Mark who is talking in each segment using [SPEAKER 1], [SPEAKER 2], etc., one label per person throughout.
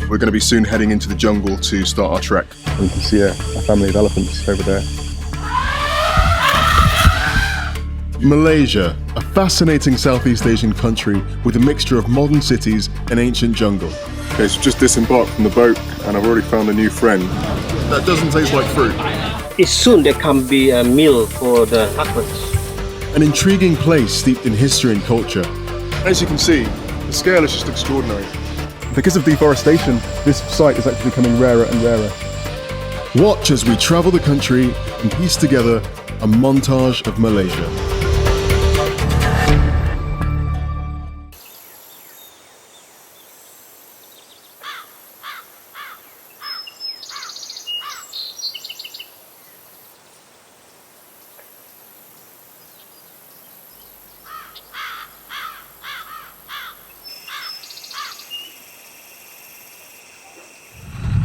[SPEAKER 1] we're going to be soon heading into the jungle to start our trek. And you can see a family of elephants over there. Malaysia, a fascinating Southeast Asian country with a mixture of modern cities and ancient jungle. Okay, so just disembarked from the boat and I've already found a new friend. That doesn't taste like fruit.
[SPEAKER 2] It's soon there can be a meal for the cockroach.
[SPEAKER 1] An intriguing place steeped in history and culture. As you can see, the scale is just extraordinary. Because of deforestation, this site is actually becoming rarer and rarer. Watch as we travel the country and piece together a montage of Malaysia.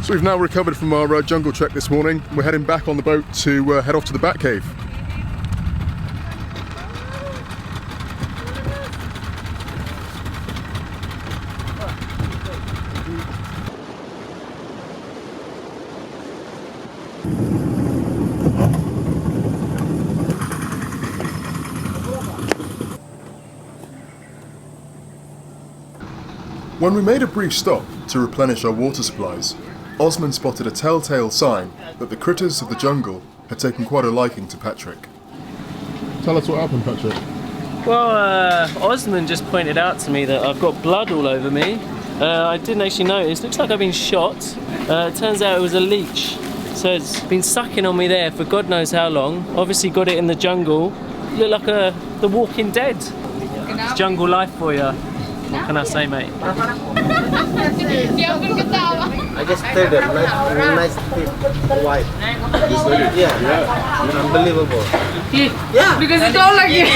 [SPEAKER 1] So we've now recovered from our jungle trek this morning. We're heading back on the boat to head off to the Batcave. When we made a brief stop to replenish our water supplies, Osman spotted a telltale sign that the critters of the jungle had taken quite a liking to Patrick. Tell us what happened, Patrick.
[SPEAKER 2] Well, Osman just pointed out to me that I've got blood all over me. I didn't actually notice. Looks like I've been shot. Turns out it was a leech. So it's been sucking on me there for God knows how long. Obviously got it in the jungle. Look like the Walking Dead. It's jungle life for you. What can I say, mate?
[SPEAKER 3] I just stirred it, nice thick, white. Yeah, unbelievable. Yeah.
[SPEAKER 4] Because you don't like it.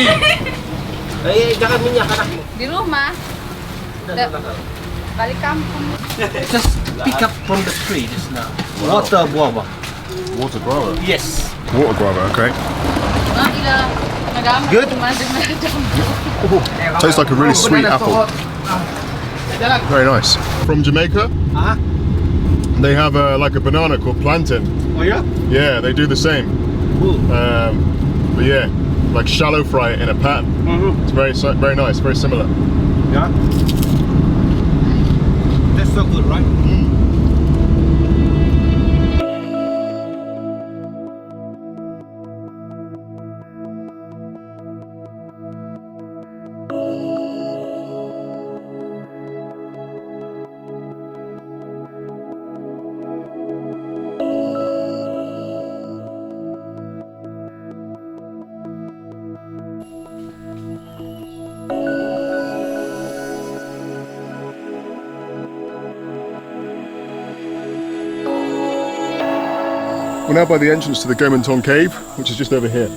[SPEAKER 3] Jangan minyak anakmu.
[SPEAKER 4] Di rumah. Balik kampung.
[SPEAKER 3] Just pick up from the tree just now. Water guava.
[SPEAKER 1] Water guava?
[SPEAKER 3] Yes.
[SPEAKER 1] Water guava, okay.
[SPEAKER 3] Good?
[SPEAKER 1] Tastes like a really sweet apple. Very nice. From Jamaica, they have like a banana called plantain.
[SPEAKER 3] Oh yeah?
[SPEAKER 1] Yeah, they do the same. But yeah, like shallow fry it in a pan. It's very nice, very similar.
[SPEAKER 3] Yeah. That's so good, right?
[SPEAKER 1] We're now by the entrance to the Gomantong Cave, which is just over here.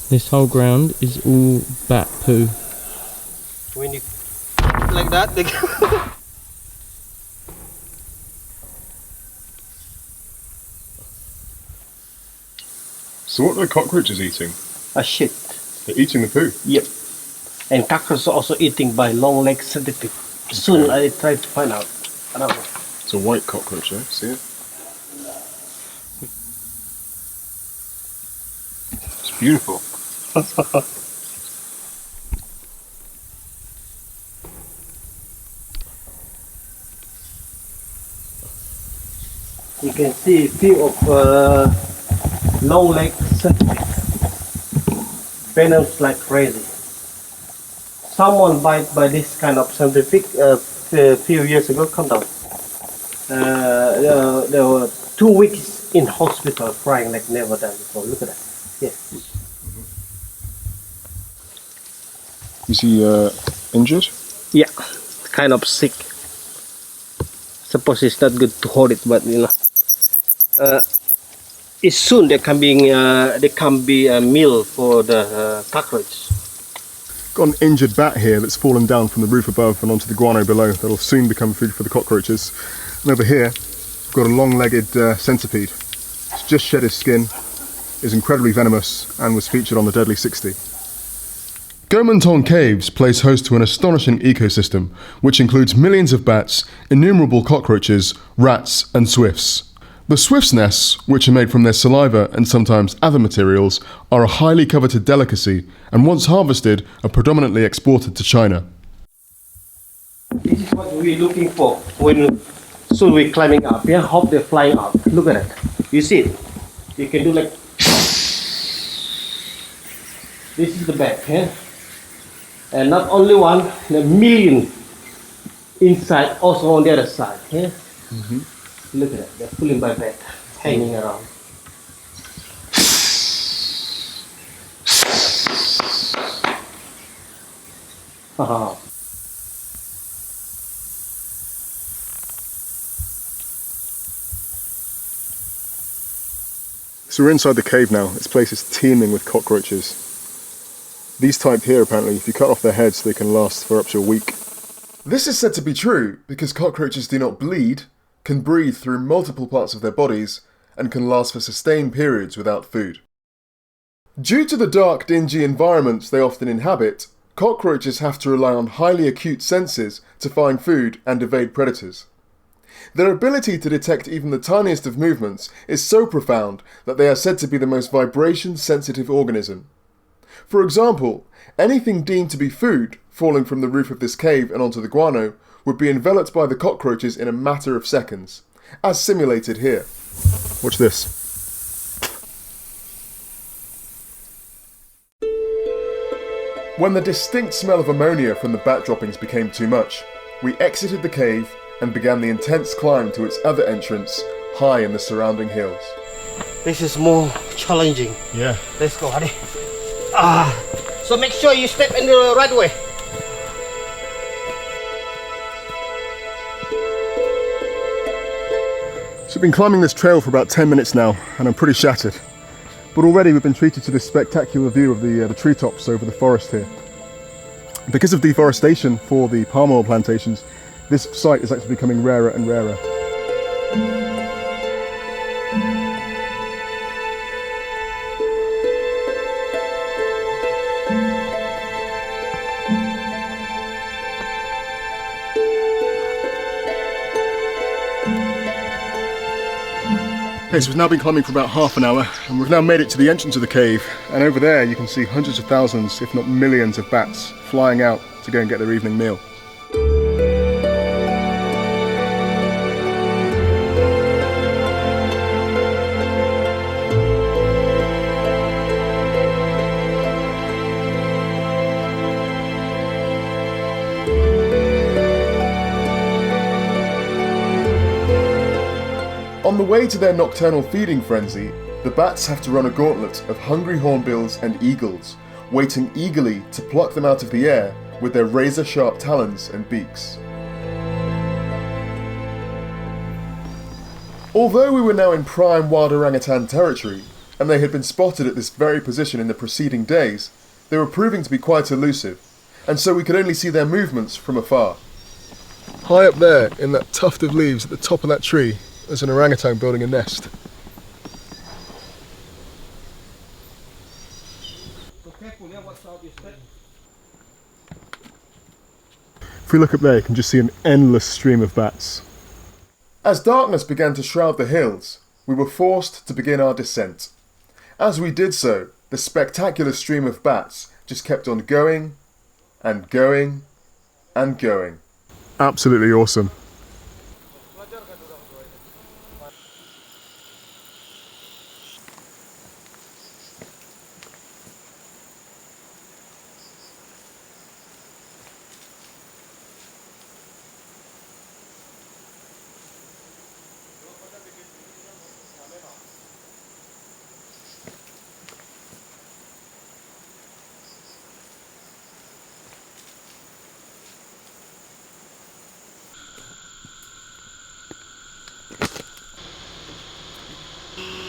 [SPEAKER 2] This whole ground is all bat poo.
[SPEAKER 3] When you like that, they
[SPEAKER 1] So what are the cockroaches eating?
[SPEAKER 3] a shit.
[SPEAKER 1] They're eating the poo.
[SPEAKER 3] Yep. And cockroaches are also eating by long leg centipede. Soon I try to find out. I don't know.
[SPEAKER 1] It's a white cockroach, eh? See it? It's beautiful.
[SPEAKER 3] You can see a few of long leg centipede. Venom's like crazy. Someone bite by this kind of centipede a few years ago. Come down. There were 2 weeks in hospital crying like never done before. Look at that. Yeah.
[SPEAKER 1] Is he injured?
[SPEAKER 3] Yeah. Kind of sick. Suppose it's not good to hold it, but you know. It's soon there can be a meal for the cockroach.
[SPEAKER 1] Got an injured bat here that's fallen down from the roof above and onto the guano below. That'll soon become food for the cockroaches. And over here, we've got a long-legged centipede. It's just shed his skin, is incredibly venomous, and was featured on the Deadly 60. Gomantong Caves plays host to an astonishing ecosystem, which includes millions of bats, innumerable cockroaches, rats, and swifts. The swift's nests, which are made from their saliva and sometimes other materials, are a highly coveted delicacy and once harvested are predominantly exported to China.
[SPEAKER 3] This is what we're looking for when soon we're climbing up. Yeah, hope they're flying up. Look at it. You see it? You can do like. This is the back, yeah? And not only one, a million inside, also on the other side. Yeah? Look at it, they're pulling my back, hanging around. Haha.
[SPEAKER 1] So we're inside the cave now. This place is teeming with cockroaches. These type here, apparently, if you cut off their heads, they can last for up to a week. This is said to be true because cockroaches do not bleed, can breathe through multiple parts of their bodies, and can last for sustained periods without food. Due to the dark, dingy environments they often inhabit, cockroaches have to rely on highly acute senses to find food and evade predators. Their ability to detect even the tiniest of movements is so profound that they are said to be the most vibration-sensitive organism. For example, anything deemed to be food falling from the roof of this cave and onto the guano would be enveloped by the cockroaches in a matter of seconds, as simulated here. Watch this. When the distinct smell of ammonia from the bat droppings became too much, we exited the cave and began the intense climb to its other entrance, high in the surrounding hills.
[SPEAKER 3] This is more challenging.
[SPEAKER 1] Yeah.
[SPEAKER 3] Let's go, honey. So make sure you step in the right way.
[SPEAKER 1] So we've been climbing this trail for about 10 minutes now, and I'm pretty shattered. But already we've been treated to this spectacular view of the treetops over the forest here. Because of deforestation for the palm oil plantations, this site is actually becoming rarer and rarer. Okay, so we've now been climbing for about half an hour, and we've now made it to the entrance of the cave, and over there you can see hundreds of thousands, if not millions of bats flying out to go and get their evening meal. On the way to their nocturnal feeding frenzy, the bats have to run a gauntlet of hungry hornbills and eagles, waiting eagerly to pluck them out of the air with their razor-sharp talons and beaks. Although we were now in prime wild orangutan territory, and they had been spotted at this very position in the preceding days, they were proving to be quite elusive, and so we could only see their movements from afar. High up there, in that tuft of leaves at the top of that tree, there's an orangutan building a nest. If we look up there, you can just see an endless stream of bats. As darkness began to shroud the hills, we were forced to begin our descent. As we did so, the spectacular stream of bats just kept on going, and going, and going. Absolutely awesome.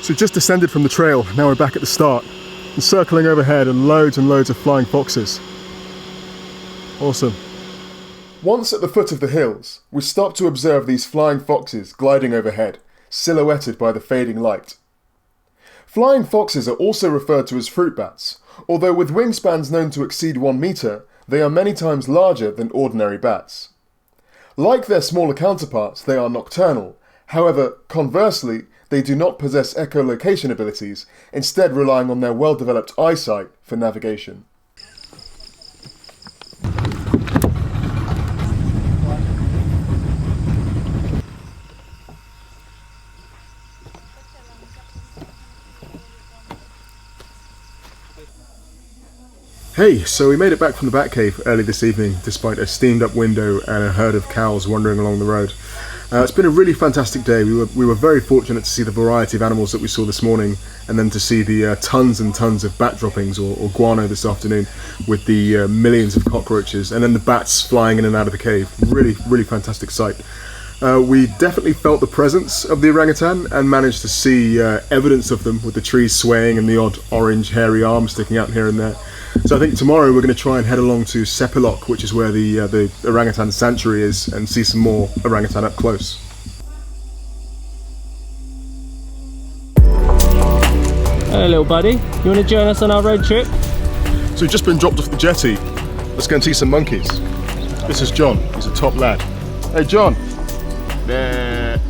[SPEAKER 1] So just descended from the trail, now we're back at the start, and circling overhead are loads and loads of flying foxes. Awesome. Once at the foot of the hills, we stopped to observe these flying foxes gliding overhead, silhouetted by the fading light. Flying foxes are also referred to as fruit bats, although with wingspans known to exceed 1 metre, they are many times larger than ordinary bats. Like their smaller counterparts, they are nocturnal. However, conversely, they do not possess echolocation abilities, instead relying on their well-developed eyesight for navigation. Hey, so we made it back from the Batcave early this evening, despite a steamed up window and a herd of cows wandering along the road. It's been a really fantastic day. We were very fortunate to see the variety of animals that we saw this morning, and then to see the tons and tons of bat droppings or guano this afternoon, with the millions of cockroaches, and then the bats flying in and out of the cave. Really, really fantastic sight. We definitely felt the presence of the orangutan and managed to see evidence of them, with the trees swaying and the odd orange hairy arm sticking out here and there. So I think tomorrow we're going to try and head along to Sepilok, which is where the orangutan sanctuary is, and see some more orangutan up close.
[SPEAKER 2] Hello, little buddy. You want to join us on our road trip?
[SPEAKER 1] So we've just been dropped off the jetty. Let's go and see some monkeys. This is John. He's a top lad. Hey, John. There.